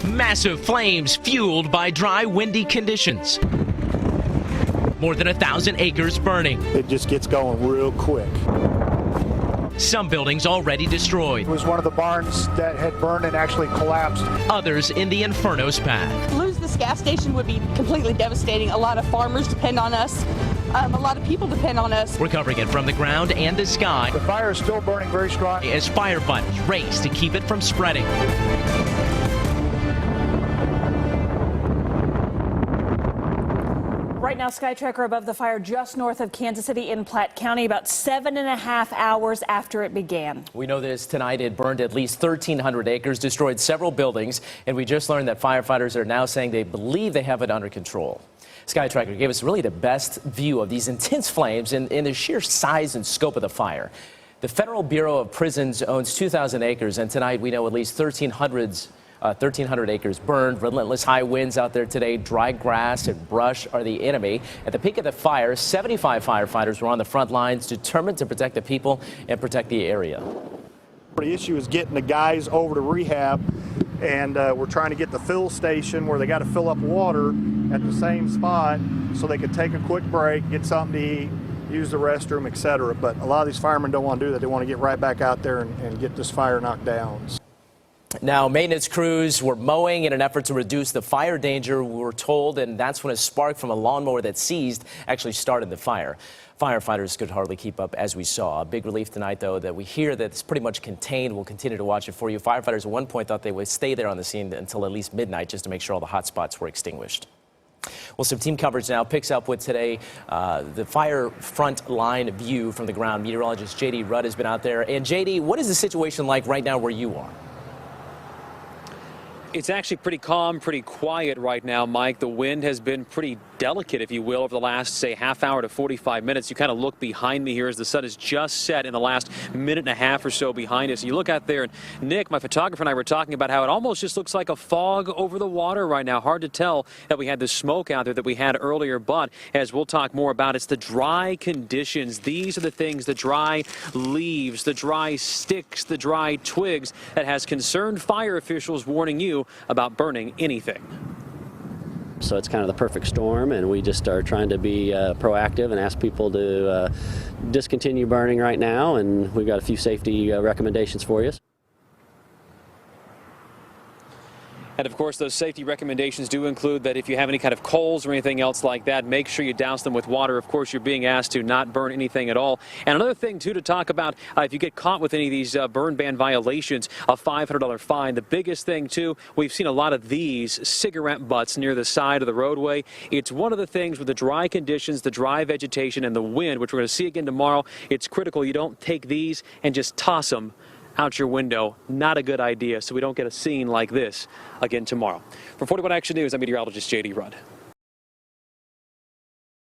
Massive flames fueled by dry, windy conditions. More than 1,000 acres burning. It just gets going real quick. Some buildings already destroyed. It was one of the barns that had burned and actually collapsed. Others in the inferno's path. To lose this gas station would be completely devastating. A lot of farmers depend on us. A lot of people depend on us. We're covering it from the ground and the sky. The fire is still burning very strong as firefighters race to keep it from spreading. Right now, Skytracker above the fire just north of Kansas City in Platte County, about 7.5 hours after it began. We know this tonight. It burned at least 1,300 acres, destroyed several buildings, and we just learned that firefighters are now saying they believe they have it under control. Skytracker gave us really the best view of these intense flames and the sheer size and scope of the fire. The Federal Bureau of Prisons owns 2,000 acres, and tonight we know at least 1,300 acres burned. Relentless high winds out there today. Dry grass and brush are the enemy. At the peak of the fire, 75 firefighters were on the front lines, determined to protect the people and protect the area. The issue is getting the guys over to rehab, and we're trying to get the fill station where they got to fill up water at the same spot so they could take a quick break, get something to eat, use the restroom, etc. But a lot of these firemen don't want to do that. They want to get right back out there and get this fire knocked down. Now, maintenance crews were mowing in an effort to reduce the fire danger, we were told, and that's when a spark from a lawnmower that seized actually started the fire. Firefighters could hardly keep up, as we saw. A big relief tonight, though, that we hear that it's pretty much contained. We'll continue to watch it for you. Firefighters at one point thought they would stay there on the scene until at least midnight just to make sure all the hot spots were extinguished. Well, some team coverage now picks up with today the fire front line view from the ground. Meteorologist J.D. Rudd has been out there. And J.D., what is the situation like right now where you are? It's actually pretty calm, pretty quiet right now, Mike. The wind has been pretty delicate, if you will, over the last, say, half hour to 45 minutes. You kind of look behind me here as the sun has just set in the last minute and a half or so behind us. You look out there, and Nick, my photographer, and I were talking about how it almost just looks like a fog over the water right now. Hard to tell that we had the smoke out there that we had earlier, but as we'll talk more about, it's the dry conditions. These are the things, the dry leaves, the dry sticks, the dry twigs that has concerned fire officials warning you about burning anything. So it's kind of the perfect storm, and we just are trying to be proactive and ask people to discontinue burning right now, and we've got a few safety recommendations for you. And of course, those safety recommendations do include that if you have any kind of coals or anything else like that, make sure you douse them with water. Of course, you're being asked to not burn anything at all. And another thing, too, to talk about, if you get caught with any of these burn ban violations, a $500 fine. The biggest thing, too, we've seen a lot of these cigarette butts near the side of the roadway. It's one of the things with the dry conditions, the dry vegetation, and the wind, which we're going to see again tomorrow. It's critical you don't take these and just toss them out your window. Not a good idea, so we don't get a scene like this again tomorrow. For 41 Action News, I'm meteorologist J.D. Rudd.